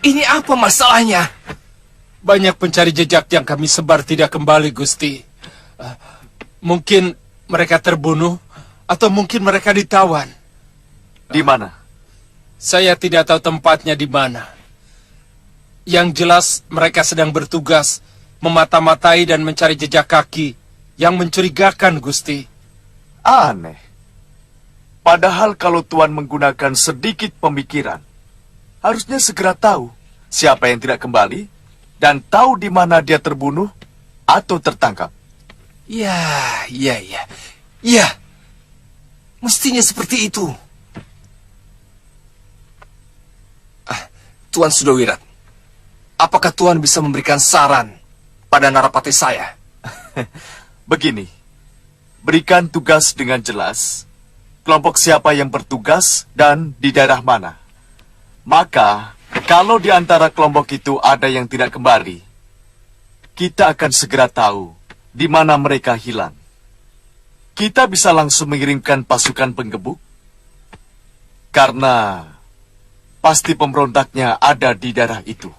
Ini apa masalahnya? Banyak pencari jejak yang kami sebar tidak kembali, Gusti. Mungkin mereka terbunuh, atau mungkin mereka ditawan. Di mana? Saya tidak tahu tempatnya di mana. Yang jelas mereka sedang bertugas memata-matai dan mencari jejak kaki yang mencurigakan, Gusti. Aneh. Padahal kalau Tuan menggunakan sedikit pemikiran, harusnya segera tahu siapa yang tidak kembali dan tahu di mana dia terbunuh atau tertangkap. Ya. Mestinya seperti itu. Tuan Sudowirat, apakah Tuan bisa memberikan saran pada narapati saya? Begini, berikan tugas dengan jelas, kelompok siapa yang bertugas dan di daerah mana. Maka, kalau di antara kelompok itu ada yang tidak kembali, kita akan segera tahu di mana mereka hilang. Kita bisa langsung mengirimkan pasukan penggebuk, karena pasti pemberontaknya ada di daerah itu.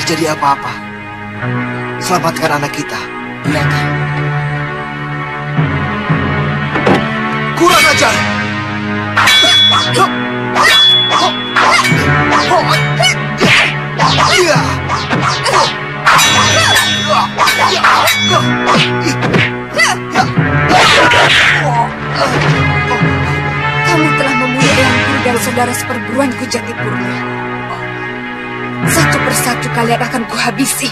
Terjadi apa-apa, selamatkan anak kita. Iya kan? Kurang ajar! Kamu telah membunuh eyangku dan saudara seperguruanku Jatipurna. Satu persatu kalian akan kuhabisi.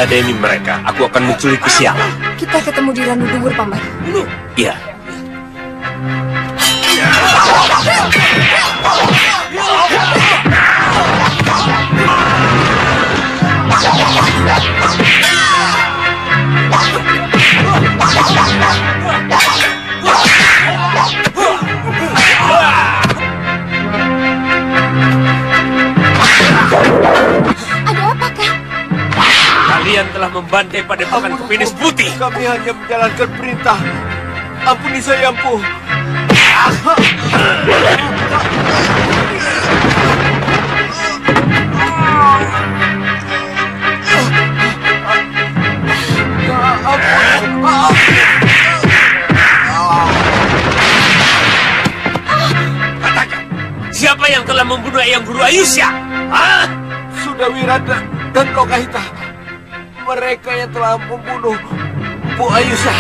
Ladeni mereka, aku akan menculik siapa? Kita ketemu di Ranudungur, Paman. Iya. Ada apakah? Kalian telah membantai padepokan Kepenis Putih. Kami hanya menjalankan perintah. Ampuni saya, Empu. Katakan, siapa yang telah membunuh Eyang Guru Ayusya? Hah? Sudawirada dan Lokahita. Mereka yang telah membunuh Bu Ayusya.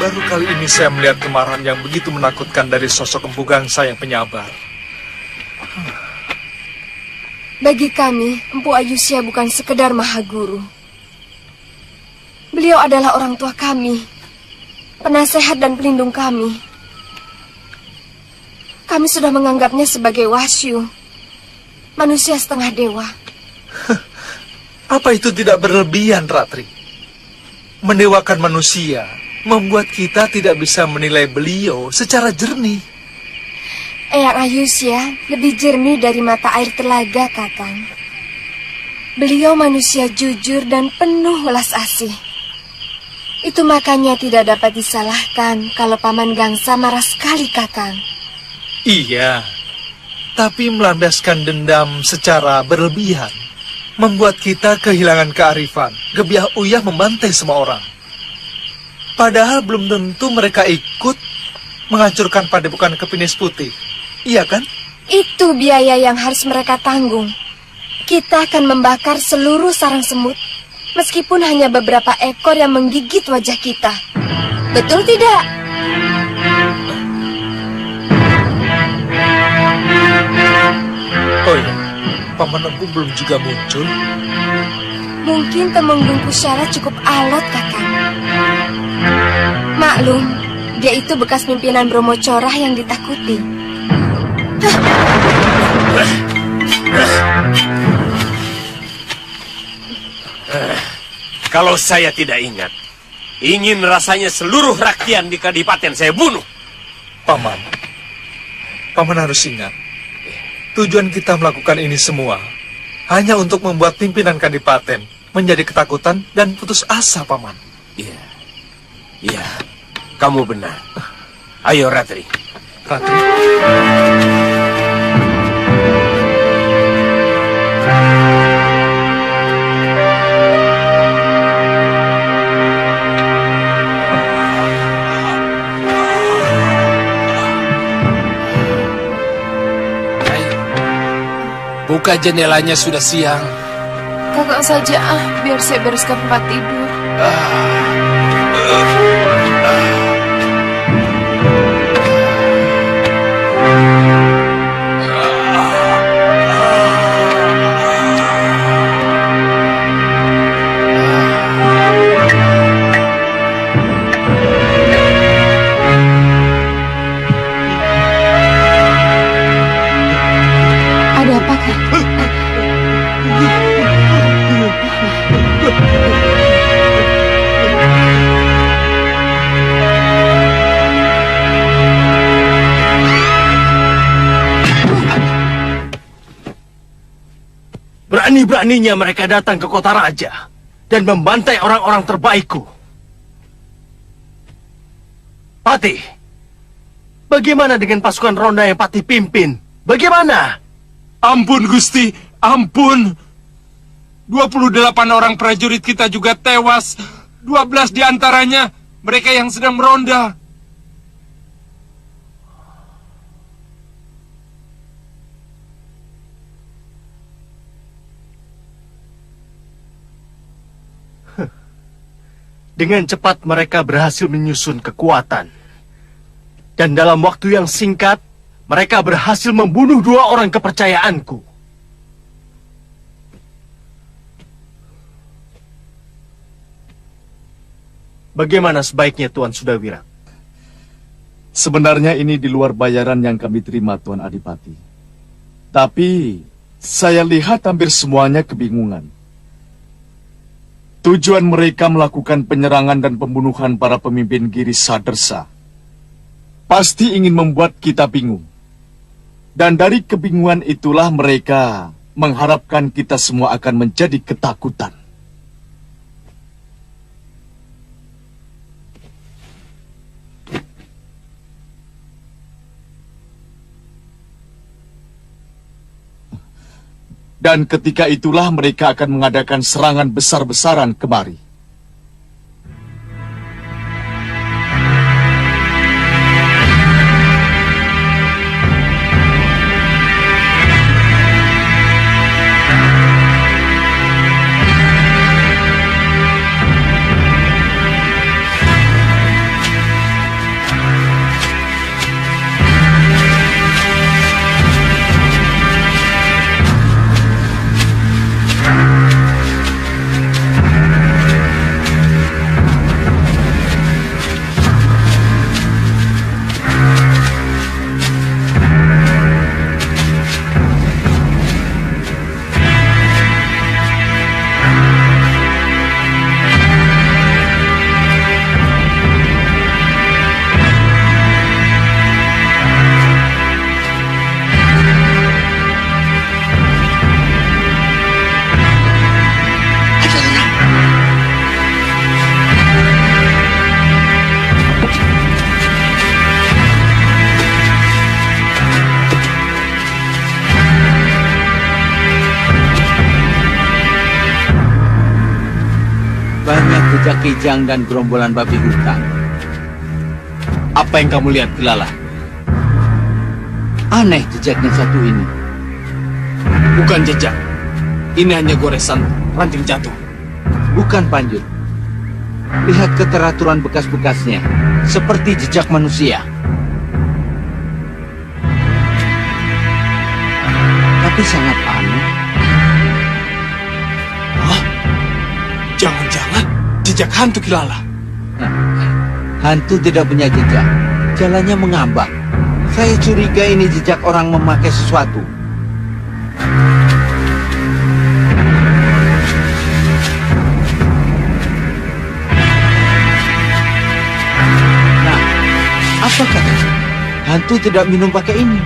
Baru kali ini saya melihat kemarahan yang begitu menakutkan dari sosok Empu Gangsa yang penyabar. Bagi kami, Empu Ayusya bukan sekedar mahaguru. Beliau adalah orang tua kami, penasehat dan pelindung kami. Kami sudah menganggapnya sebagai Wasyu, manusia setengah dewa. Apa itu tidak berlebihan, Ratri? Mendewakan manusia membuat kita tidak bisa menilai beliau secara jernih. Eyang Ayusya lebih jernih dari mata air telaga, Kakang. Beliau manusia jujur dan penuh welas asih. Itu makanya tidak dapat disalahkan kalau Paman Gangsa marah sekali, Kakang. Iya, tapi melandaskan dendam secara berlebihan membuat kita kehilangan kearifan. Gebiah uyah membantai semua orang. Padahal belum tentu mereka ikut menghancurkan padepokan Kepenis Putih. Iya kan? Itu biaya yang harus mereka tanggung. Kita akan membakar seluruh sarang semut, meskipun hanya beberapa ekor yang menggigit wajah kita. Betul tidak? Oh iya, Paman Empu belum juga muncul. Mungkin Temenggung Kusyala cukup alot, Kakang. Maklum, dia itu bekas pimpinan Bromo Corah yang ditakuti. Kalau saya tidak ingat, ingin rasanya seluruh rakyat di Kadipaten saya bunuh. Paman harus ingat, tujuan kita melakukan ini semua hanya untuk membuat pimpinan Kadipaten menjadi ketakutan dan putus asa, Paman. Iya, kamu benar. Ayo, Ratri. Ratri. Buka jendelanya, sudah siang. Kakak saja biar saya bereskan tempat tidur. Ada apa, Kak? Berani-beraninya mereka datang ke kota raja dan membantai orang-orang terbaikku. Patih, bagaimana dengan pasukan ronda yang Patih pimpin? Bagaimana? Ampun, Gusti, ampun. 28 orang prajurit kita juga tewas. 12 diantaranya mereka yang sedang meronda. Dengan cepat mereka berhasil menyusun kekuatan. Dan dalam waktu yang singkat, mereka berhasil membunuh 2 orang kepercayaanku. Bagaimana sebaiknya Tuan Sudawira? Sebenarnya ini di luar bayaran yang kami terima, Tuan Adipati. Tapi, saya lihat hampir semuanya kebingungan. Tujuan mereka melakukan penyerangan dan pembunuhan para pemimpin Giri Sadersa pasti ingin membuat kita bingung. Dan dari kebingungan itulah mereka mengharapkan kita semua akan menjadi ketakutan. Dan ketika itulah mereka akan mengadakan serangan besar-besaran kemari. Banyak jejak kijang dan gerombolan babi hutan. Apa yang kamu lihat, Kilala? Aneh jejaknya satu ini. Bukan jejak. Ini hanya goresan ranting jatuh. Bukan Panjur. Lihat keteraturan bekas-bekasnya, seperti jejak manusia. Tapi sangat aneh. jejak hantu Kilala. Hantu tidak punya jejak. Jalannya mengambang. Saya curiga ini jejak orang memakai sesuatu. Nah, apa katanya? Hantu tidak minum pakai ini.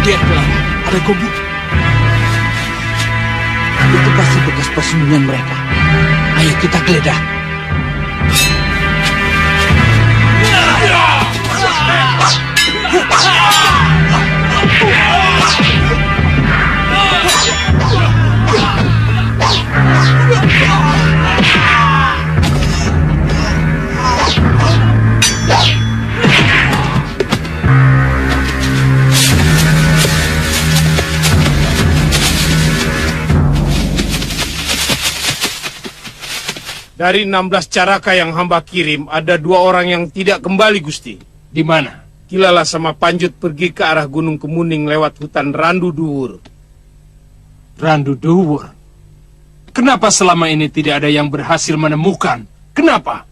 Lihat Kilala, ada gobuk. Itu pasti bekas persembunyian mereka. Ayo kita geledah. Dari 16 caraka yang hamba kirim, ada 2 orang yang tidak kembali, Gusti. Di mana? Kilala sama Panjut pergi ke arah Gunung Kemuning lewat hutan Randu Duwur. Randu Duwur. Kenapa selama ini tidak ada yang berhasil menemukan? Kenapa?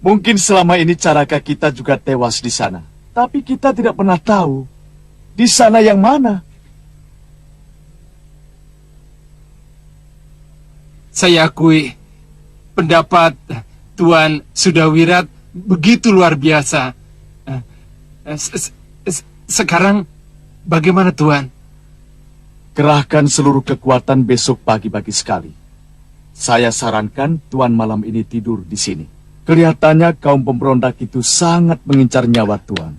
Mungkin selama ini caraka kita juga tewas di sana. Tapi kita tidak pernah tahu di sana yang mana. Saya akui pendapat Tuan Sudawirat begitu luar biasa. Sekarang bagaimana Tuan? Kerahkan seluruh kekuatan besok pagi-pagi sekali. Saya sarankan Tuan malam ini tidur di sini. Kelihatannya kaum pemberontak itu sangat mengincar nyawa Tuan.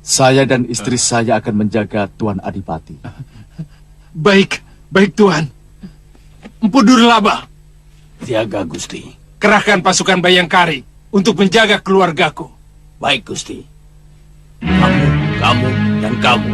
Saya dan istri saya akan menjaga Tuan Adipati. Baik Tuan. Empu Durlaba, Siaga, Gusti. kerahkan pasukan Bayangkari untuk menjaga keluargaku. Baik, Gusti. Kamu, dan kamu.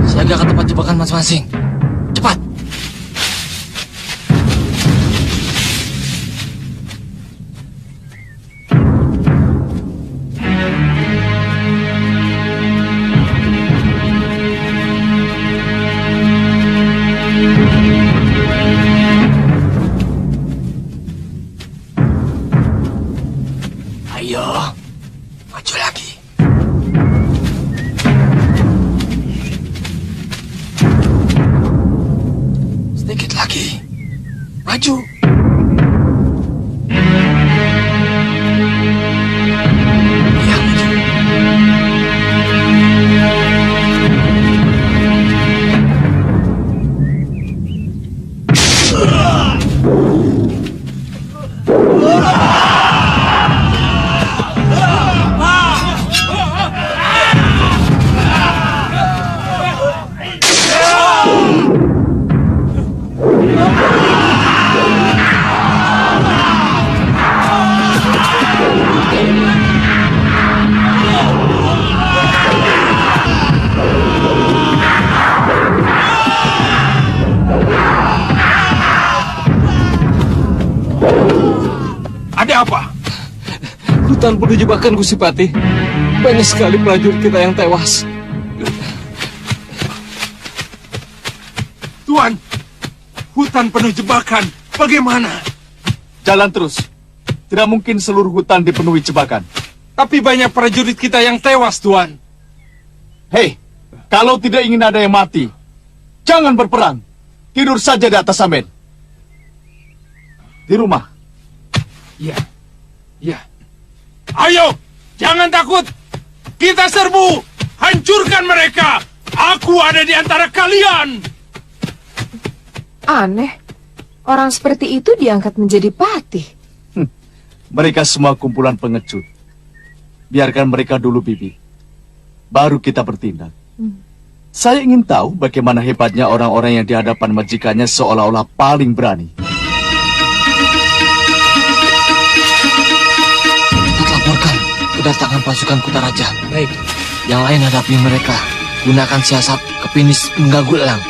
Siaga ke tempat jebakan masing-masing. Cepat! Ayo, maju lagi. Sedikit lagi. Maju. Ya, maju. Ada apa? Hutan penuh jebakan, Gusti Patih. Banyak sekali prajurit kita yang tewas. Tuan, hutan penuh jebakan. Bagaimana? Jalan terus. Tidak mungkin seluruh hutan dipenuhi jebakan. Tapi banyak prajurit kita yang tewas, Tuan. Hei, kalau tidak ingin ada yang mati, jangan berperang. Tidur saja di atas samen. Di rumah. Ya, ya. Ayo, jangan takut. Kita serbu, hancurkan mereka. Aku ada di antara kalian. Aneh, orang seperti itu diangkat menjadi patih. Mereka semua kumpulan pengecut. Biarkan mereka dulu, Bibi. Baru kita bertindak. Saya ingin tahu bagaimana hebatnya orang-orang yang di hadapan majikannya seolah-olah paling berani. Kita laporkan kedatangan pasukan Kutaraja. Baik. Yang lain hadapi mereka. Gunakan siasat kepinis mengganggu elang.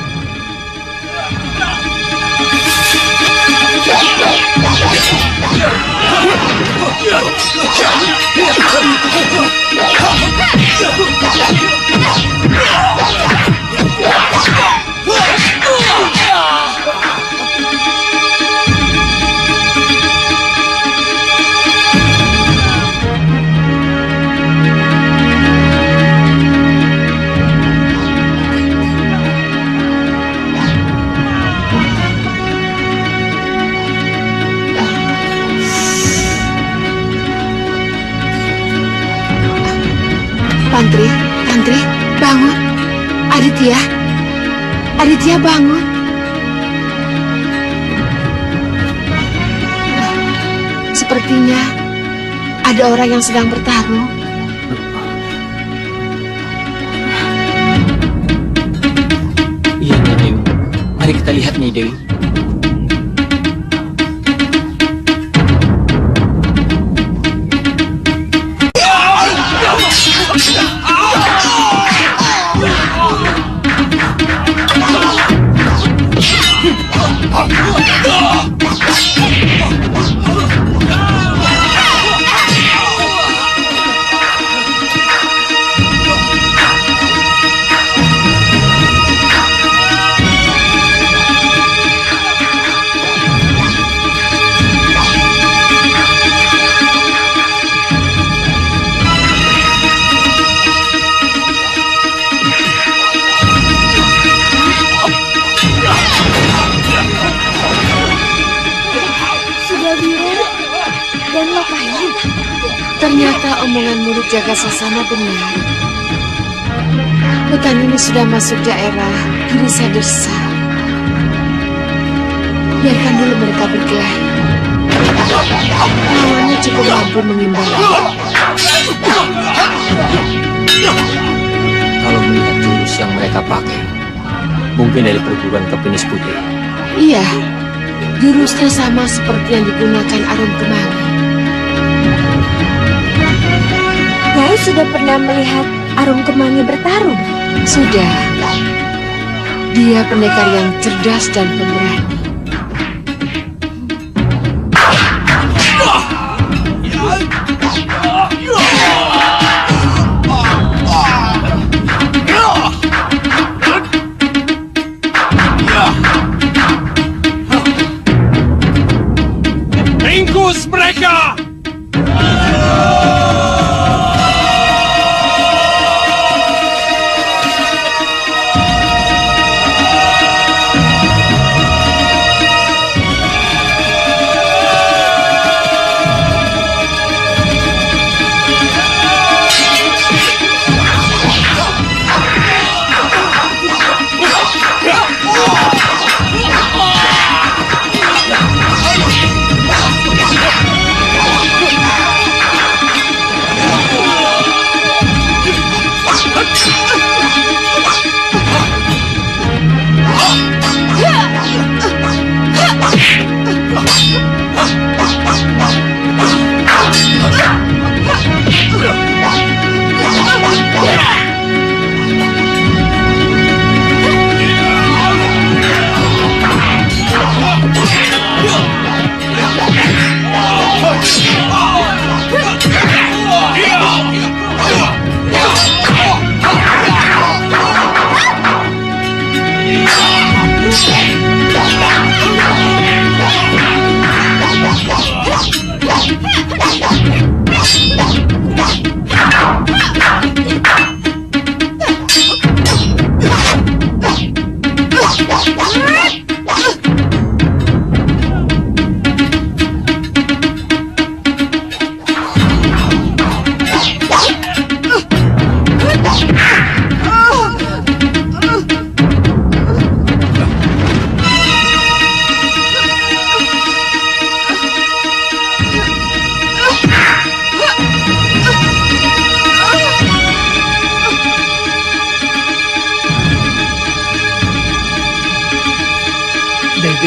Tantri, bangun. Aditya bangun. Sepertinya ada orang yang sedang bertarung. Iya, Nyai Dewi. Mari kita lihat, Nyai Dewi. Ternyata omongan murid jaga sasana benar. Hutan ini sudah masuk daerah Girisa Dersa. Biarkan dulu mereka berkelahi. Lawannya cukup mampu mengimbangi. Kalau melihat jurus yang mereka pakai, mungkin dari perguruan kepenis putih. Iya, jurusnya sama seperti yang digunakan Arum Kemangi. Nyai sudah pernah melihat Arum Kemangi bertarung? Sudah. Dia pendekar yang cerdas dan pemberani. Ringkus mereka!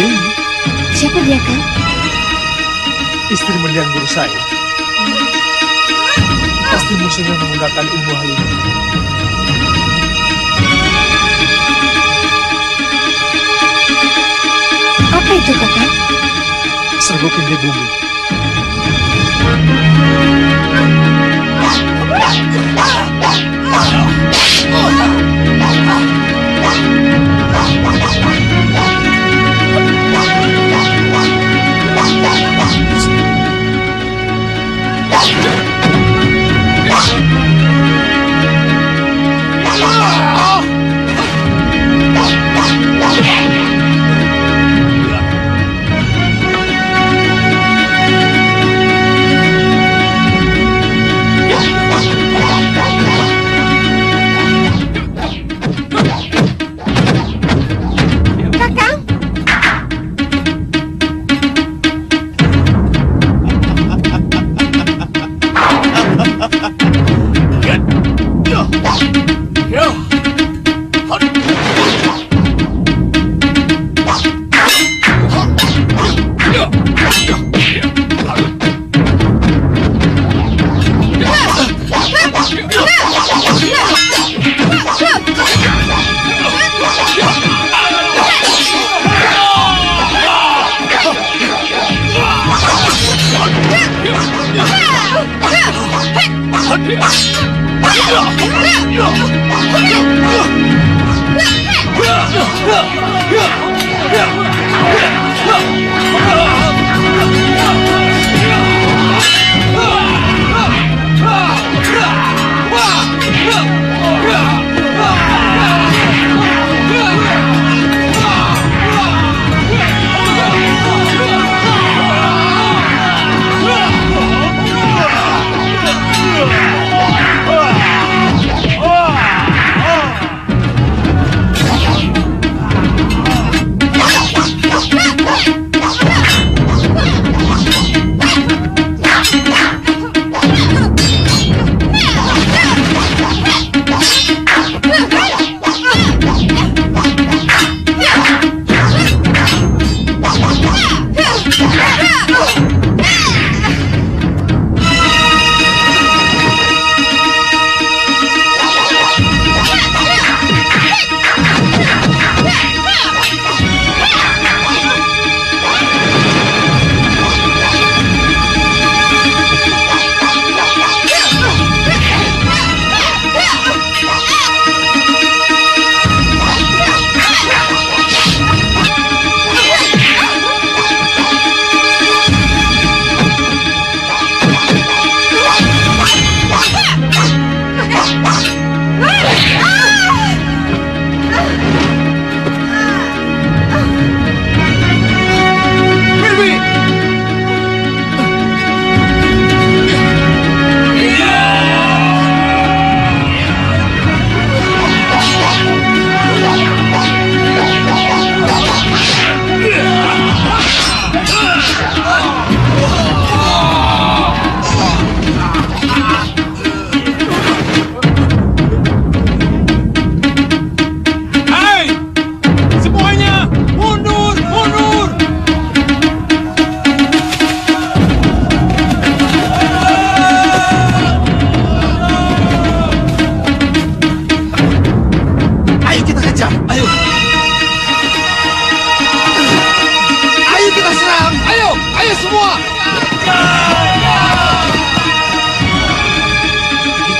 Dewi, Siapa dia, Kang? istri mendiang guru saya. Pasti musuhnya menggunakan ilmu halimah. Apa itu, Kakang? Serbuk inti bumi. Kakang?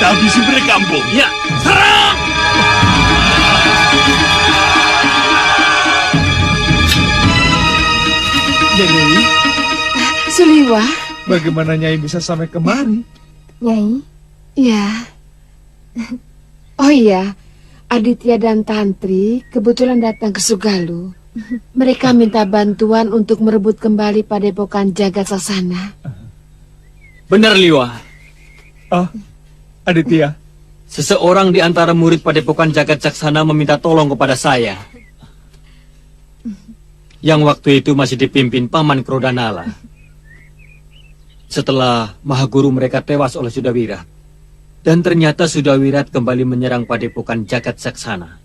Habisi mereka, Ambo. Ya, serang! Nyai, Suliwa? bagaimana Nyai bisa sampai kemari? Nyai? Ya. Oh iya, Aditya dan Tantri kebetulan datang ke Sugalu. Mereka minta bantuan untuk merebut kembali Padepokan Jagat Sasana. Benar, Liwa. Oh, Aditya. Seseorang di antara murid Padepokan Jagat Saksana meminta tolong kepada saya. Yang waktu itu masih dipimpin Paman Krodanala. Setelah Mahaguru mereka tewas oleh Sudawirat. Dan ternyata Sudawirat kembali menyerang Padepokan Jagat Saksana.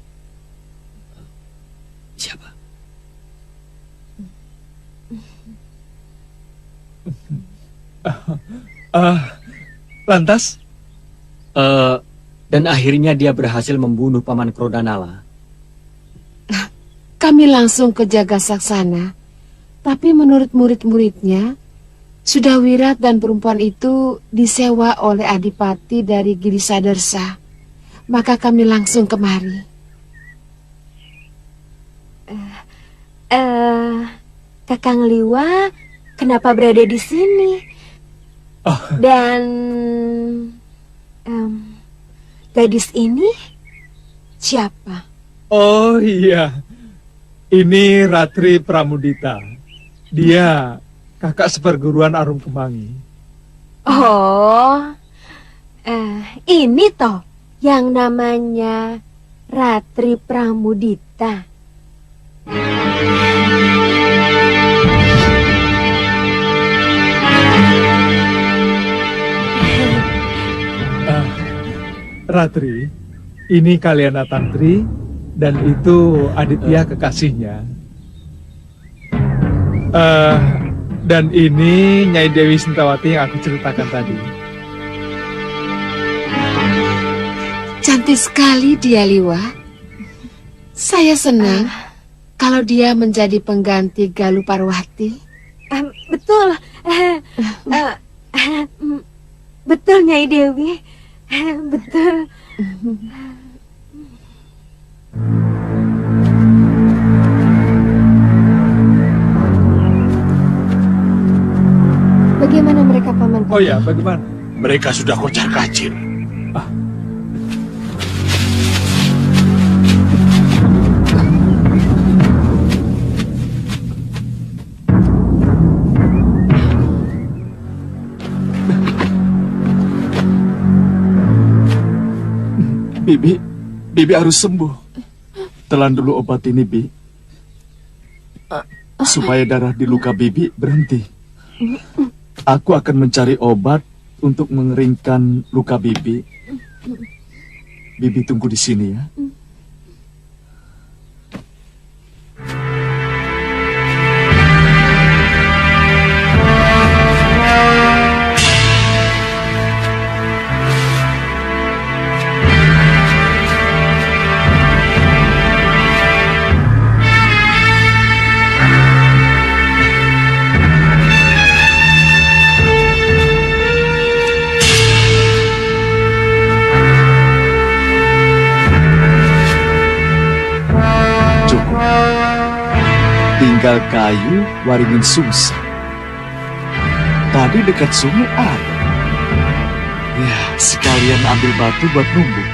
Siapa? Lantas? Dan akhirnya dia berhasil membunuh Paman Krodanala. Kami langsung ke Jagasaksana, tapi menurut murid-muridnya, Sudawirat dan perempuan itu disewa oleh Adipati dari Girisadersa. Maka kami langsung kemari. Kakang Liwa, kenapa berada di sini? Dan gadis ini siapa? Oh iya, ini Ratri Pramudita. Dia kakak seperguruan Arum Kemangi. Oh, ini toh yang namanya Ratri Pramudita. Ratri, ini Kaliana Tantri dan itu Aditya kekasihnya. Dan ini Nyai Dewi Sintawati yang aku ceritakan tadi. Cantik sekali dia, Liwa. Saya senang kalau dia menjadi pengganti Galuh Parwati. Betul. Betul, Nyai Dewi. Betul. Bagaimana mereka, Paman? Oh ya, bagaimana? Mereka sudah kocar-kacir. Bibi harus sembuh. Telan dulu obat ini, Bi. Supaya darah di luka Bibi berhenti. Aku akan mencari obat untuk mengeringkan luka Bibi. Bibi tunggu di sini ya. Tinggal kayu, waringin sungsang. Tadi dekat sungai ada. Ya, sekalian ambil batu buat numbuk.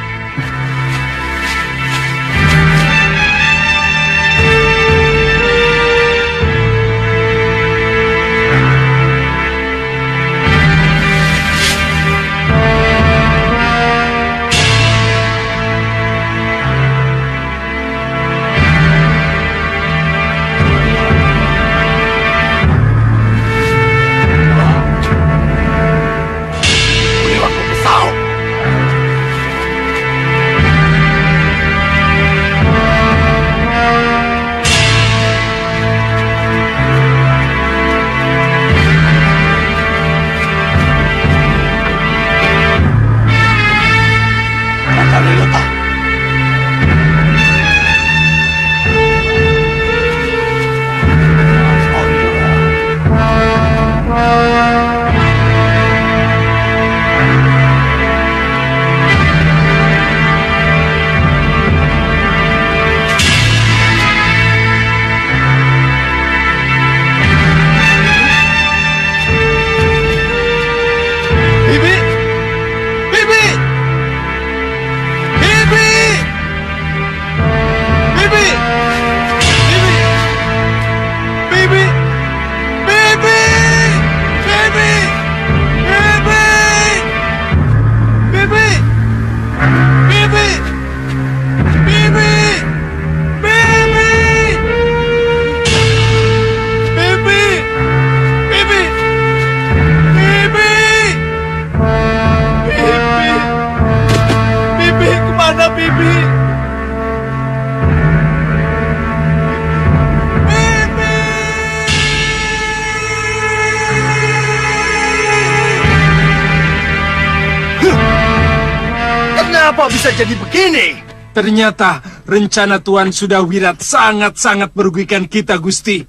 Kenapa bisa jadi begini? Ternyata rencana Tuan Sudawirat sangat-sangat merugikan kita, Gusti.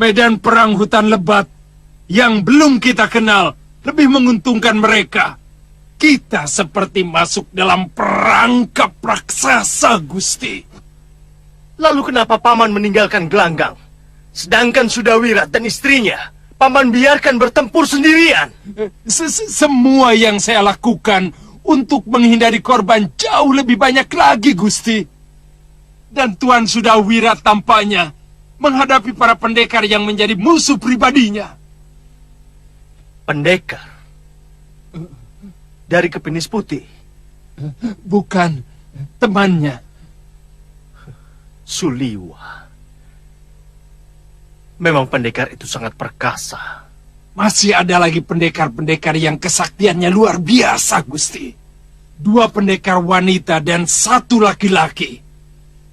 Medan perang hutan lebat yang belum kita kenal lebih menguntungkan mereka. Kita seperti masuk dalam perangkap raksasa, Gusti. Lalu kenapa Paman meninggalkan gelanggang? Sedangkan Sudawirat dan istrinya, Paman biarkan bertempur sendirian. Semua yang saya lakukan untuk menghindari korban jauh lebih banyak lagi, Gusti. Dan Tuan Sudawirat tampaknya menghadapi para pendekar yang menjadi musuh pribadinya. Pendekar? Dari Kepinis Putih? Bukan, temannya. Suliwa. Memang pendekar itu sangat perkasa. Masih ada lagi pendekar-pendekar yang kesaktiannya luar biasa, Gusti. 2 pendekar wanita dan 1 laki-laki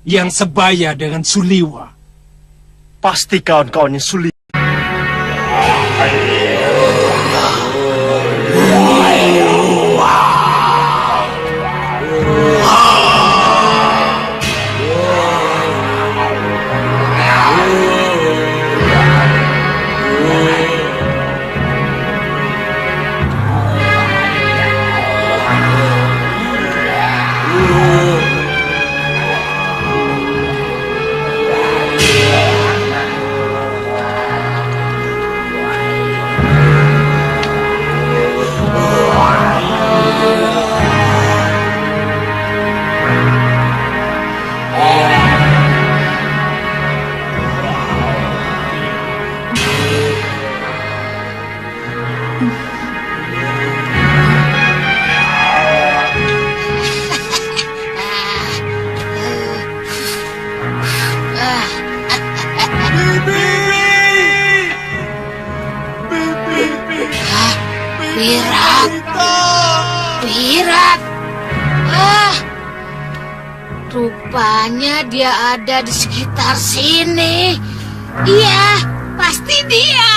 yang sebaya dengan Suliwa. Pasti kawan-kawannya Suliwa. Wirat. Rupanya dia ada di sekitar sini. Iya, pasti dia.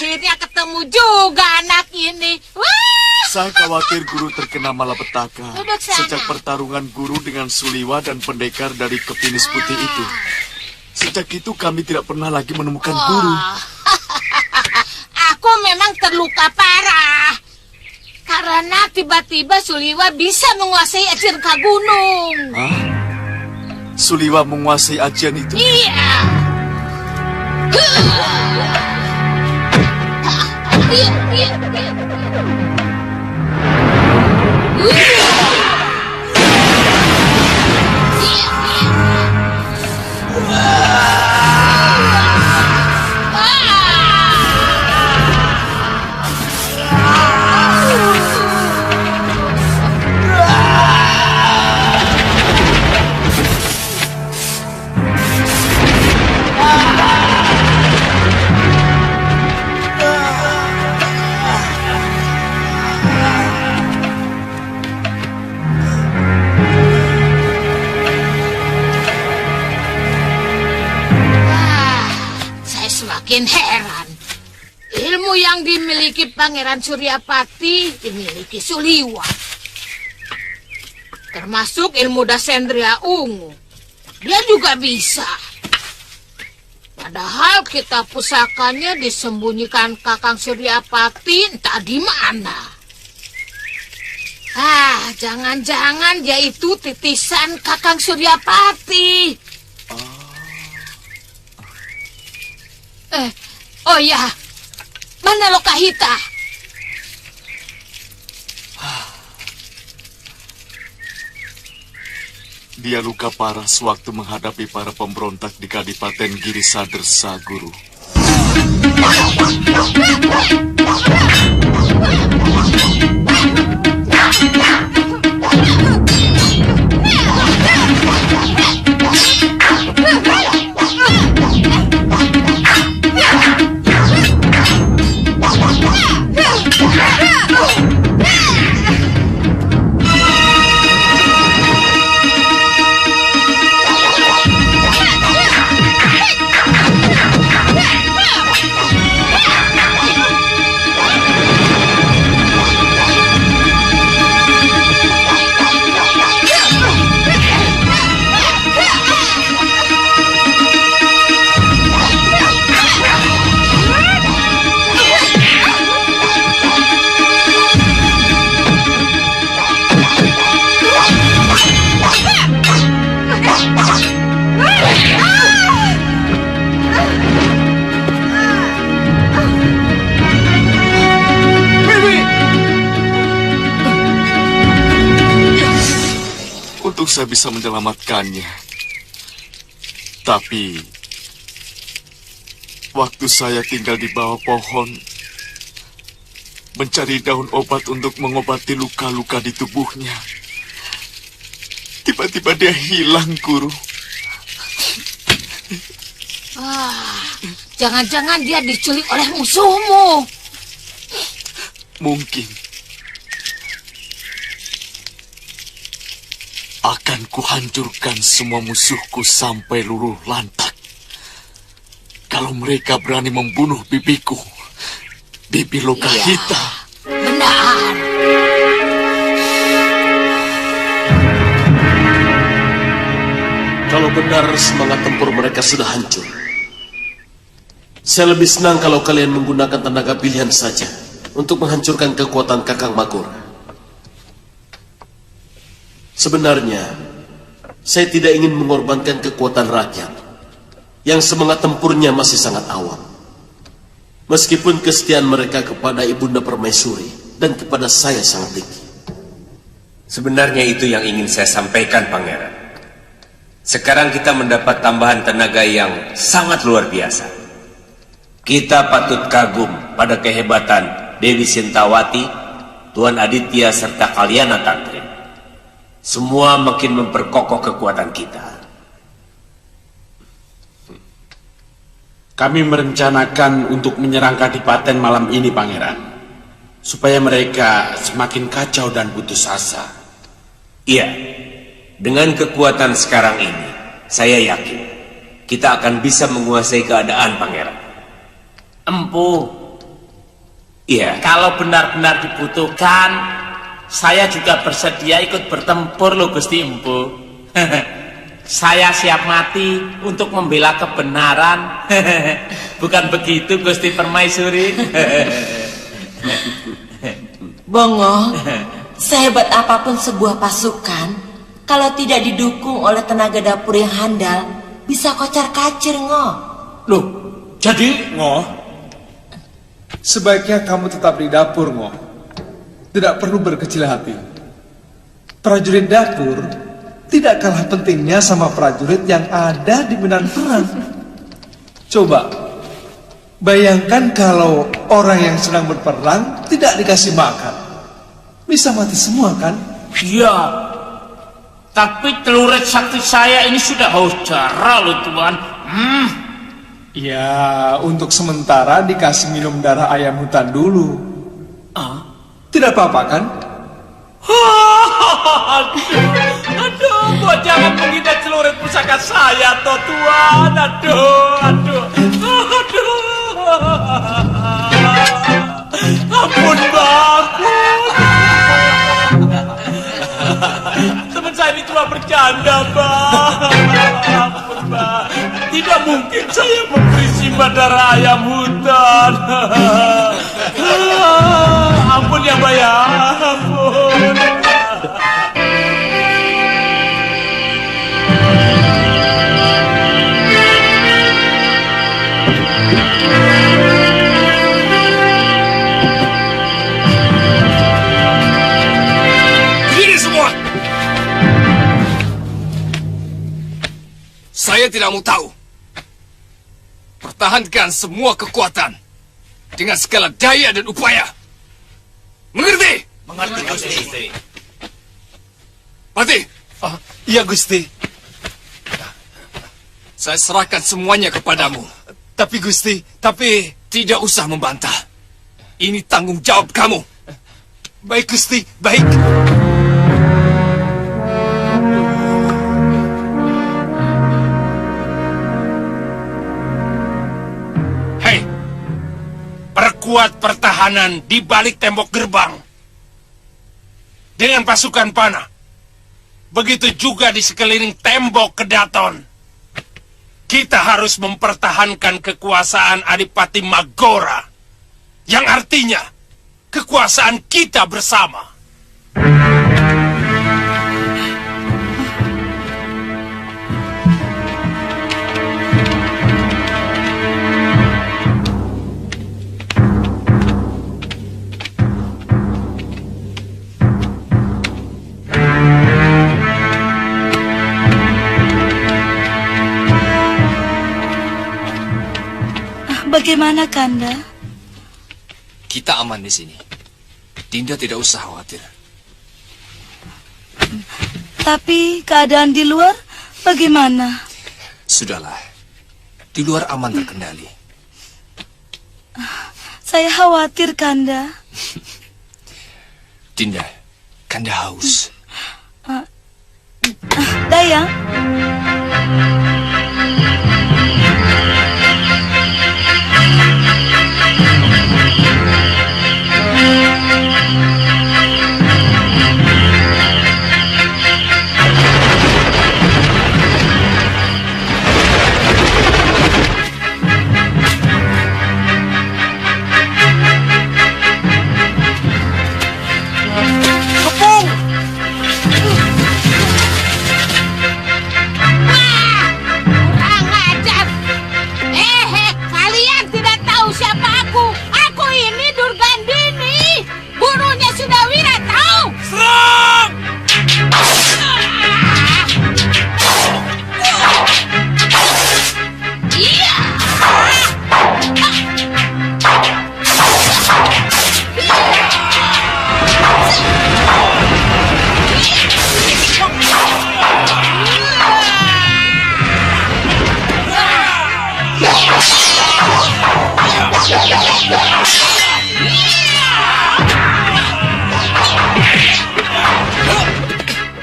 Akhirnya ketemu juga anak ini. Wah! Saya khawatir guru terkena malapetaka Duduk sana. sejak pertarungan guru dengan Suliwa dan pendekar dari Kepinis Putih itu. Sejak itu kami tidak pernah lagi menemukan guru. Aku memang terluka parah. Karena tiba-tiba Suliwa bisa menguasai ajian Ka Gunung. Hah? Suliwa menguasai ajian itu? Iya. Makin heran. Ilmu yang dimiliki Pangeran Suryapati dimiliki Suliwa. Termasuk ilmu Dasendria Ungu. Dia juga bisa. Padahal kitab pusakanya disembunyikan Kakang Suryapati entah di mana. Jangan-jangan dia itu titisan Kakang Suryapati. Oh ya, mana Lokahita? Dia luka parah sewaktu menghadapi para pemberontak di Kadipaten Girisadersa, Guru. saya bisa menyelamatkannya. Tapi waktu saya tinggal di bawah pohon, mencari daun obat untuk mengobati luka-luka di tubuhnya, tiba-tiba dia hilang, Guru. Jangan-jangan dia diculik oleh musuhmu. Mungkin. Akan kuhancurkan semua musuhku sampai luluh lantak. Kalau mereka berani membunuh bibiku, Bibi Lokahita. Benar. Kalau benar semangat tempur mereka sudah hancur, saya lebih senang kalau kalian menggunakan tenaga pilihan saja untuk menghancurkan kekuatan Kakang Magora. Sebenarnya, saya tidak ingin mengorbankan kekuatan rakyat yang semangat tempurnya masih sangat awam. Meskipun kesetiaan mereka kepada Ibunda Permaisuri dan kepada saya sangat tinggi. Sebenarnya itu yang ingin saya sampaikan, Pangeran. Sekarang kita mendapat tambahan tenaga yang sangat luar biasa. Kita patut kagum pada kehebatan Dewi Sintawati, Tuan Aditya, serta Kalyana Tantri. Semua makin memperkokoh kekuatan kita. Kami merencanakan untuk menyerang Kadipaten malam ini, Pangeran, supaya mereka semakin kacau dan putus asa. Iya, dengan kekuatan sekarang ini, saya yakin kita akan bisa menguasai keadaan, Pangeran. Empu, iya. Kalau benar-benar dibutuhkan, saya juga bersedia ikut bertempur loh, Gusti Empu. Saya siap mati untuk membela kebenaran. Bukan begitu, Gusti Permaisuri? Bongo, sehebat apapun sebuah pasukan, kalau tidak didukung oleh tenaga dapur yang handal, bisa kocar-kacir, Ngoh. Loh, jadi Ngoh? Sebaiknya kamu tetap di dapur, Ngoh. Tidak perlu berkecil hati. Prajurit dapur tidak kalah pentingnya sama prajurit yang ada di medan perang. Coba bayangkan kalau orang yang sedang berperang tidak dikasih makan, bisa mati semua, kan? Iya. Tapi celurit sakti saya ini sudah haus darah loh, Tuan. Ya, untuk sementara dikasih minum darah ayam hutan dulu. Tidak apa-apa, kan? Aduh, kok jangan menghina celurit pusaka saya, toh, Tuan. Aduh. Ampun, Bang. Teman saya ini cuma bercanda, Bang. Ampun, Bang. Tidak mungkin saya memberi simbah darah ayam hutan. Ampun ya, Mbak, ya. Ampun. Begini semua. Saya tidak mau tahu. Pertahankan semua kekuatan dengan segala daya dan upaya. Mengerti? Mengerti, Gusti. Patih. Iya, Gusti. Saya serahkan semuanya kepadamu. Tapi Gusti, tidak usah membantah. Ini tanggung jawab kamu. Baik, Gusti, baik. Hei, perkuat pertahanan di balik tembok gerbang dengan pasukan panah. Begitu juga di sekeliling tembok Kedaton. Kita harus mempertahankan kekuasaan Adipati Magora, yang artinya kekuasaan kita bersama. Bagaimana, Kanda? Kita aman di sini. Dinda tidak usah khawatir. Tapi keadaan di luar bagaimana? Sudahlah. Di luar aman terkendali. Saya khawatir, Kanda. Dinda, Kanda haus. Dayang.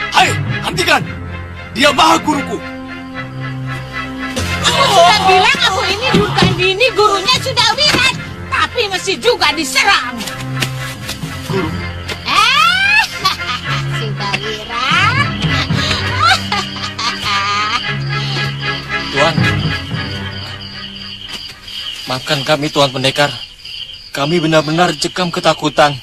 Hai, hentikan! Dia maha guruku. Aku sudah bilang aku ini Durgandini, gurunya sudah wirat, tapi masih juga diserang. Guru. Sudah wirat. Tuan. Maafkan kami, Tuan Pendekar. Kami benar-benar cekam ketakutan.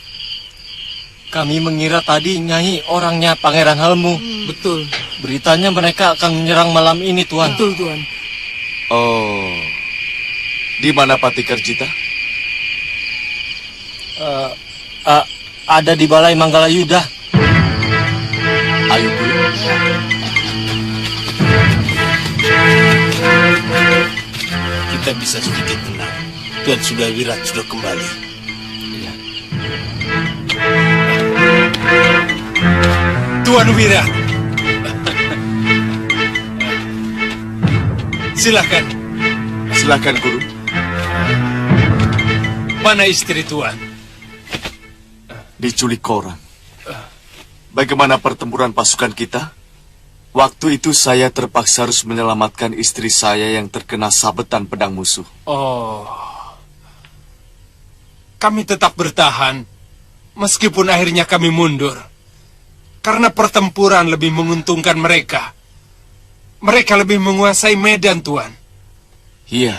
Kami mengira tadi Nyai orangnya Pangeran Helmu. Betul. Beritanya mereka akan menyerang malam ini, Tuan. Betul, Tuan. Oh, di mana Pati Kerjita? Ada di Balai Manggala Yuda. Ayo, Guru. Kita bisa sedikit tenang. Tuan sudah wirat sudah kembali. Tuan Wirat. Silakan. Silakan, Guru. Mana istri Tuan? Diculik orang. Bagaimana pertempuran pasukan kita? Waktu itu saya terpaksa harus menyelamatkan istri saya yang terkena sabetan pedang musuh. Oh. Kami tetap bertahan, meskipun akhirnya kami mundur. Karena pertempuran lebih menguntungkan mereka. Mereka lebih menguasai medan, Tuan. Iya.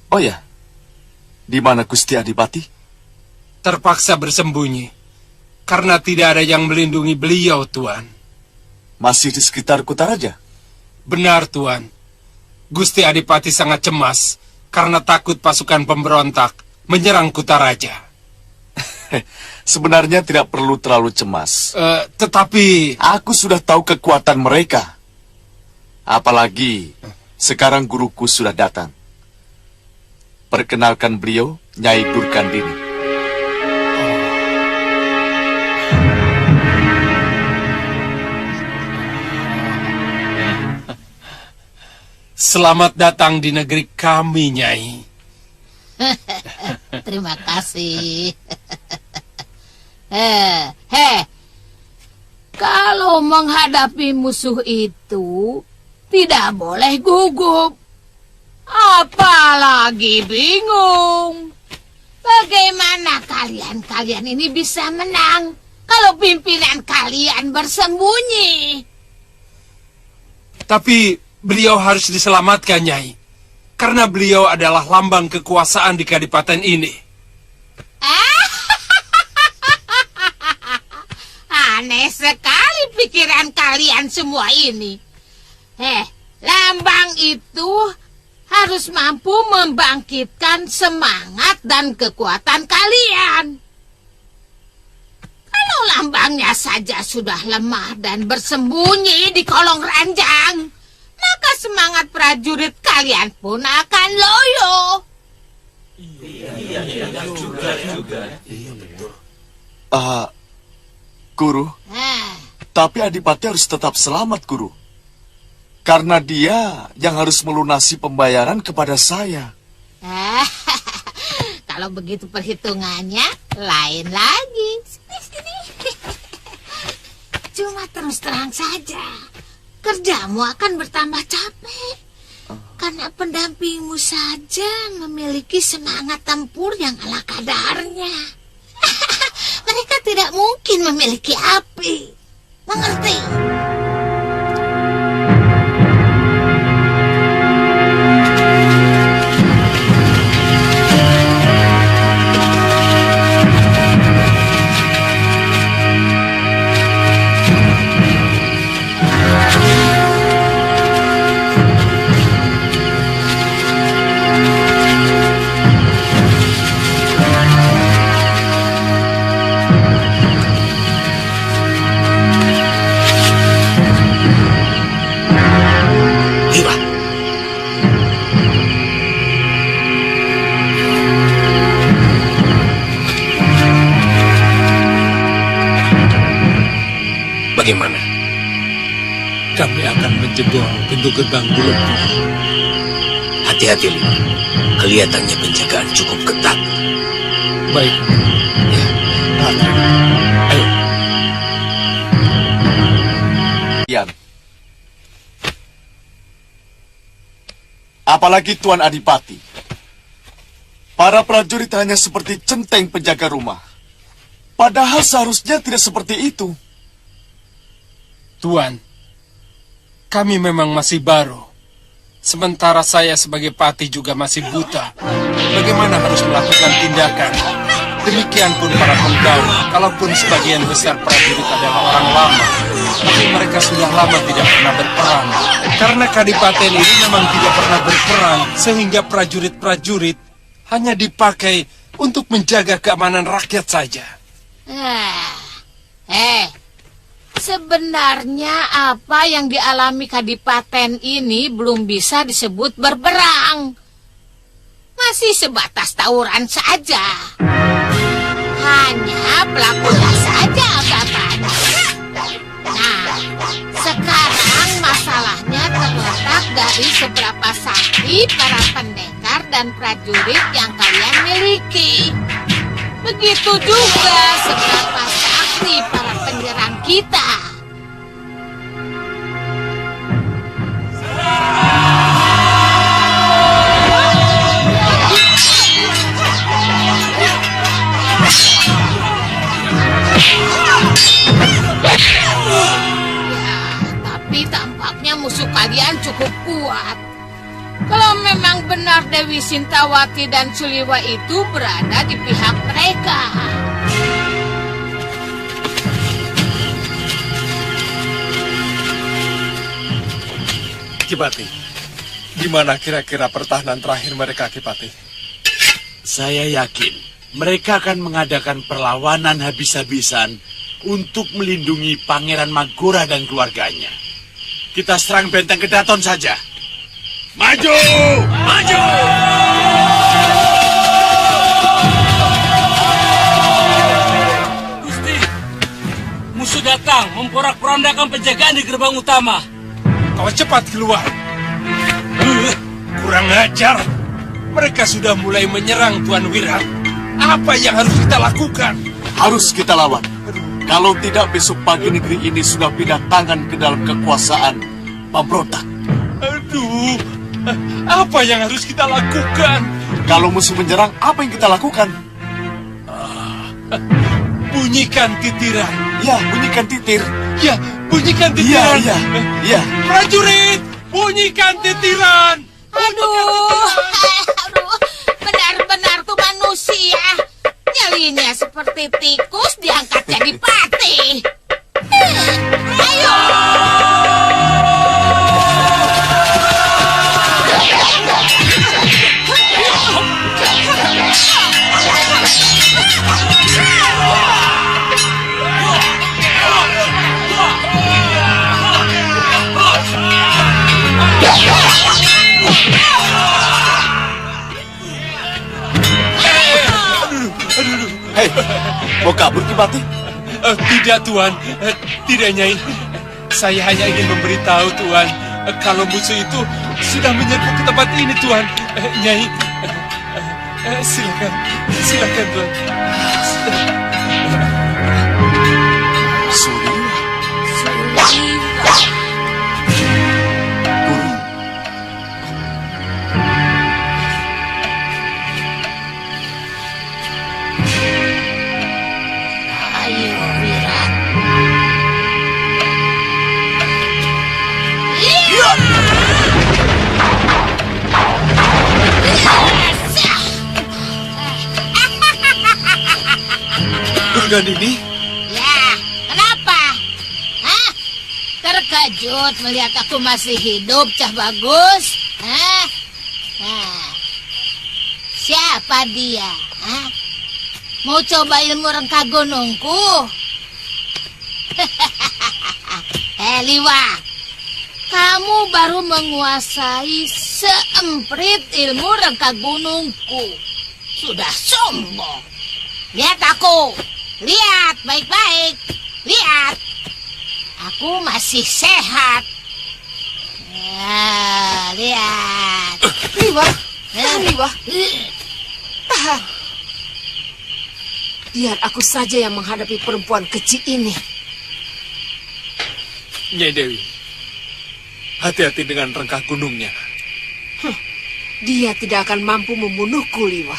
Oh ya. Di mana Gusti Adipati? Terpaksa bersembunyi. Karena tidak ada yang melindungi beliau, Tuan. Masih di sekitar Kutaraja? Benar, Tuan. Gusti Adipati sangat cemas karena takut pasukan pemberontak menyerang Kutaraja. Sebenarnya tidak perlu terlalu cemas. Tetapi... Aku sudah tahu kekuatan mereka. Apalagi sekarang guruku sudah datang. Perkenalkan beliau, Nyai Durgandini. Selamat datang di negeri kami, Nyai. Terima kasih. Kalau menghadapi musuh itu, tidak boleh gugup. Apalagi bingung. Bagaimana kalian ini bisa menang kalau pimpinan kalian bersembunyi? Tapi beliau harus diselamatkan, Nyai. Karena beliau adalah lambang kekuasaan di kadipaten ini. Aneh sekali pikiran kalian semua ini. Lambang itu harus mampu membangkitkan semangat dan kekuatan kalian. Kalau lambangnya saja sudah lemah dan bersembunyi di kolong ranjang, maka maka semangat prajurit kalian pun akan loyo. Guru, tapi Adipati harus tetap selamat, Guru. Karena dia yang harus melunasi pembayaran kepada saya. Kalau begitu perhitungannya, lain lagi. Sini. Cuma terus terang saja, kerjamu akan bertambah capek. Karena pendampingmu saja memiliki semangat tempur yang ala kadarnya. Mereka tidak mungkin memiliki api. Mengerti? Bagaimana? Kami akan menjebol pintu gerbang dulu. Hati-hati, Lima. Kelihatannya penjagaan cukup ketat. Baik. Ayo. Yan. Apalagi Tuan Adipati. Para prajurit hanya seperti centeng penjaga rumah. Padahal seharusnya tidak seperti itu. Tuan, kami memang masih baru. Sementara saya sebagai pati juga masih buta. Bagaimana harus melakukan tindakan? Demikian pun para penggawa, kalaupun sebagian besar prajurit adalah orang lama, tapi mereka sudah lama tidak pernah berperang. Karena kadipaten ini memang tidak pernah berperang, sehingga prajurit-prajurit hanya dipakai untuk menjaga keamanan rakyat saja. Sebenarnya apa yang dialami kadipaten ini belum bisa disebut berperang. Masih sebatas tawuran saja. Hanya pelakunya saja katanya. Nah, sekarang masalahnya terletak dari seberapa sakti para pendekar dan prajurit yang kalian miliki. Begitu juga seberapa sakti para penyerang kita. Tapi tampaknya musuh kalian cukup kuat. Kalau memang benar Dewi Sintawati dan Suliwa itu berada di pihak mereka. Kipati, di mana kira-kira pertahanan terakhir mereka, Kipati? Saya yakin mereka akan mengadakan perlawanan habis-habisan untuk melindungi Pangeran Magora dan keluarganya. Kita serang benteng Kedaton saja. Maju! Maju! Gusti, musuh datang memporak-porandakan penjagaan di gerbang utama. Kau cepat keluar. Kurang ajar. Mereka sudah mulai menyerang Tuan Wirat. Apa yang harus kita lakukan? Harus kita lawan. Kalau tidak, besok pagi negeri ini sudah pindah tangan ke dalam kekuasaan pemberontak. Aduh, apa yang harus kita lakukan? Kalau musuh menyerang, apa yang kita lakukan? Bunyikan titiran. Ya, bunyikan titir. Ya, bunyikan titiran. Iya. Prajurit, bunyikan titiran. Aduh, benar-benar tuh manusia. Nyalinya seperti tikus diangkat jadi pati. Ayo. Mau kabur Ki Pati? Tidak Tuan, tidak Nyai. Saya hanya ingin memberitahu Tuan, kalau musuh itu sudah menyerbu ke tempat ini Tuan. Nyai, silakan, silakan Tuan. Dengan ini? Ya, kenapa? Hah? Terkejut melihat aku masih hidup, Cah Bagus? Hah? Nah, siapa dia? Hah? Mau coba ilmu rengka gunungku? Liwa, kamu baru menguasai seemprit ilmu rengka gunungku. Sudah sombong. Lihat aku. Lihat baik-baik. Lihat. Aku masih sehat. Ya, lihat. Liwa, tahan Liwa. Tahan. Biar aku saja yang menghadapi perempuan kecil ini. Nyai Dewi, hati-hati dengan rengkah gunungnya. Dia tidak akan mampu membunuhku, Liwa.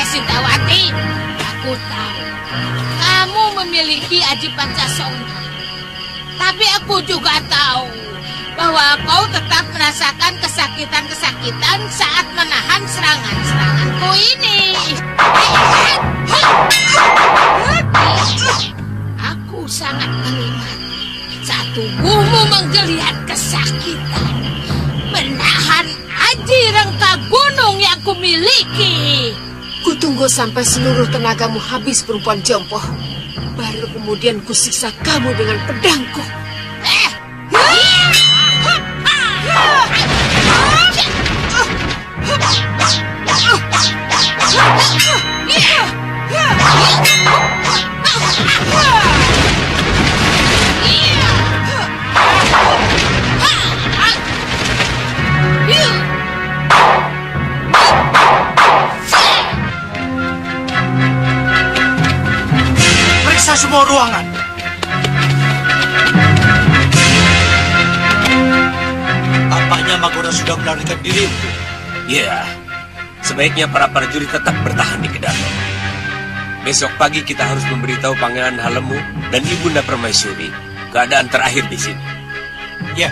Sintawati, aku tahu kamu memiliki Aji Pancasona. Tapi aku juga tahu bahwa kau tetap merasakan kesakitan-kesakitan saat menahan serangan-seranganku ini. Aku sangat menikmati saat tubuhmu menggeliat kesakitan, menahan aji rengka gunung yang kumiliki. Kutunggu sampai seluruh tenagamu habis, perempuan jompo. Baru kemudian kusiksa kamu dengan pedangku. Periksa semua ruangan. Tampaknya Magora sudah melarikan diri. Ya, sebaiknya para prajurit tetap bertahan di Kedaton. Besok pagi kita harus memberitahu Pangeran Halemu dan Ibunda Permaisuri keadaan terakhir di sini. Ya.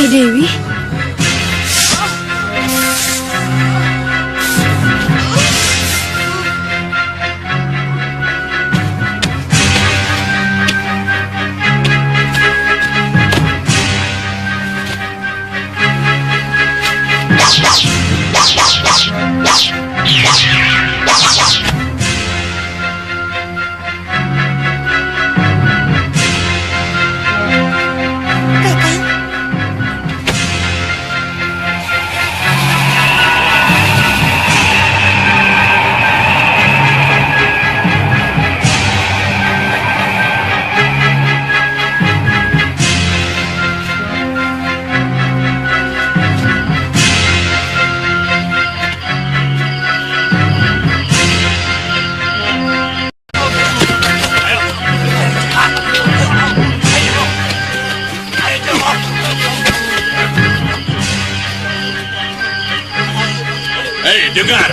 Dewi? Hei, dengar.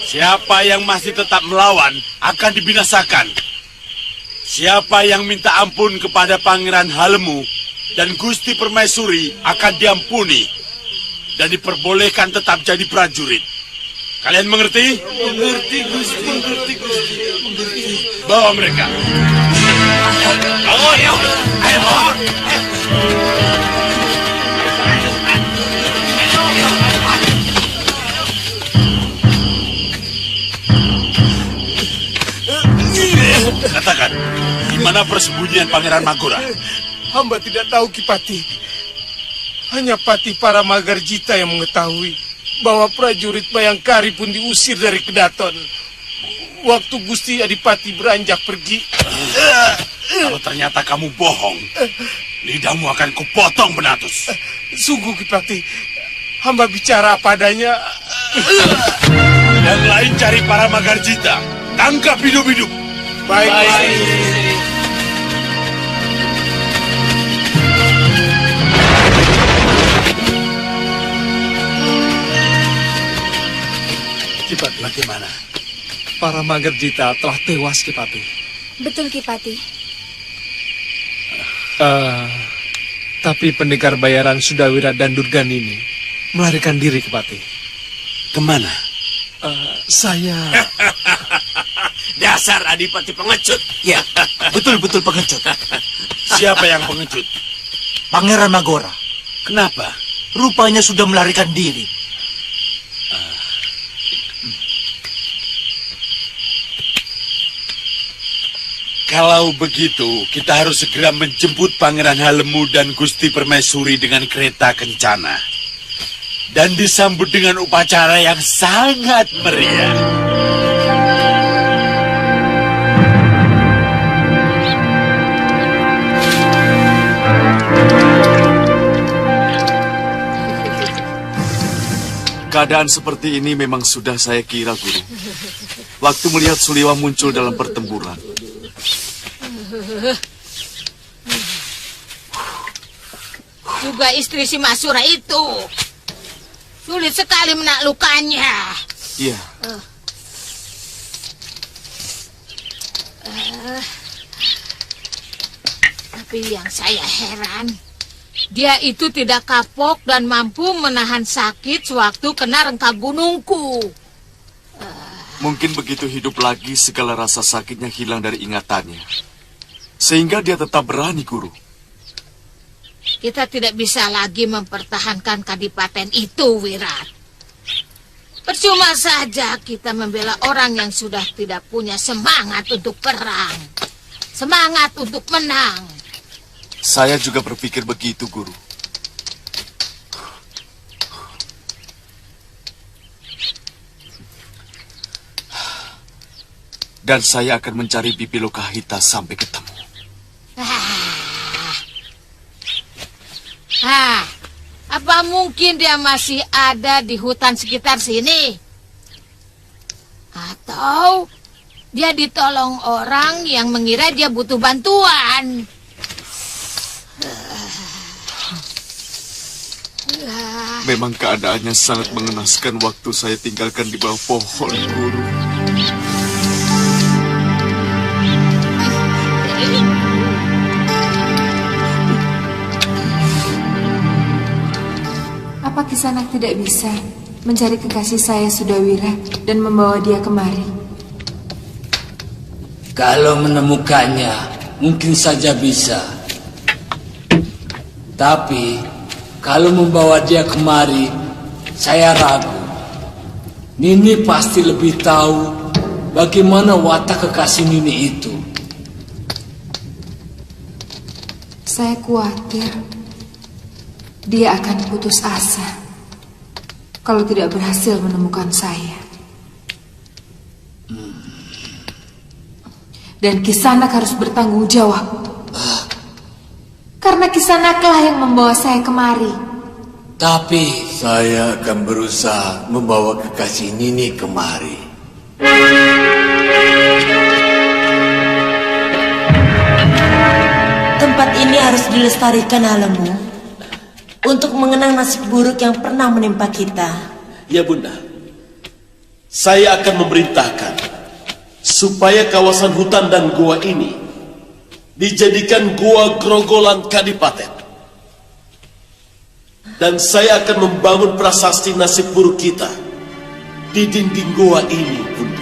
Siapa yang masih tetap melawan akan dibinasakan. Siapa yang minta ampun kepada Pangeran Halemu dan Gusti Permaisuri akan diampuni dan diperbolehkan tetap jadi prajurit. Kalian mengerti? Mengerti, Gusti. Mengerti, Gusti. Mengerti. Bawa mereka. Ayo, ayo. Katakan, di mana persembunyian Pangeran Magora? Hamba tidak tahu, Kipati. Hanya Patih para Magarjita yang mengetahui bahwa prajurit Bayangkari pun diusir dari Kedaton waktu Gusti Adipati beranjak pergi. Kalau ternyata kamu bohong, lidahmu akan kupotong, Benatus. Sungguh, Kipati, hamba bicara apa adanya. Yang lain cari para Magarjita, tangkap hidup-hidup. Baik. Kipati, bagaimana? Para Magarjita telah tewas, Kipati. Betul, Kipati. Tapi pendekar bayaran Sudawira dan Durganini melarikan diri, Kipati. Kemana? Saya... Dasar Adipati pengecut. Ya, betul-betul pengecut. Siapa yang pengecut? Pangeran Magora. Kenapa? Rupanya sudah melarikan diri. Kalau begitu, kita harus segera menjemput Pangeran Halemu dan Gusti Permaisuri dengan kereta kencana. Dan disambut dengan upacara yang sangat meriah. Keadaan seperti ini memang sudah saya kira, Guru. Waktu melihat Suliwa muncul dalam pertempuran. Juga istri si Masura itu. Sulit sekali menaklukkannya. Iya. Tapi yang saya heran, dia itu tidak kapok dan mampu menahan sakit sewaktu kena rengka gunungku. Mungkin begitu hidup lagi segala rasa sakitnya hilang dari ingatannya. Sehingga dia tetap berani, Guru. Kita tidak bisa lagi mempertahankan kadipaten itu, Wirat. Percuma saja kita membela orang yang sudah tidak punya semangat untuk perang. Semangat untuk menang. Saya juga berpikir begitu, Guru. Dan saya akan mencari Bibi Lokahita sampai ketemu. Apa mungkin dia masih ada di hutan sekitar sini? Atau dia ditolong orang yang mengira dia butuh bantuan? Memang keadaannya sangat mengenaskan waktu saya tinggalkan di bawah pohon, Guru. Kisanak tidak bisa mencari kekasih saya Sudawirat dan membawa dia kemari? Kalau menemukannya, mungkin saja bisa. Tapi, kalau membawa dia kemari, saya ragu. Nini pasti lebih tahu bagaimana watak kekasih Nini itu. Saya khawatir dia akan putus asa kalau tidak berhasil menemukan saya. Dan Kisanak harus bertanggung jawab. Karena Kisanaklah yang membawa saya kemari. Tapi saya akan berusaha membawa kekasih Nini kemari. Tempat ini harus dilestarikan, Halemu, untuk mengenang nasib buruk yang pernah menimpa kita. Ya Bunda, saya akan memerintahkan supaya kawasan hutan dan gua ini dijadikan gua grogolan Kadipaten. Dan saya akan membangun prasasti nasib buruk kita di dinding gua ini, Bunda.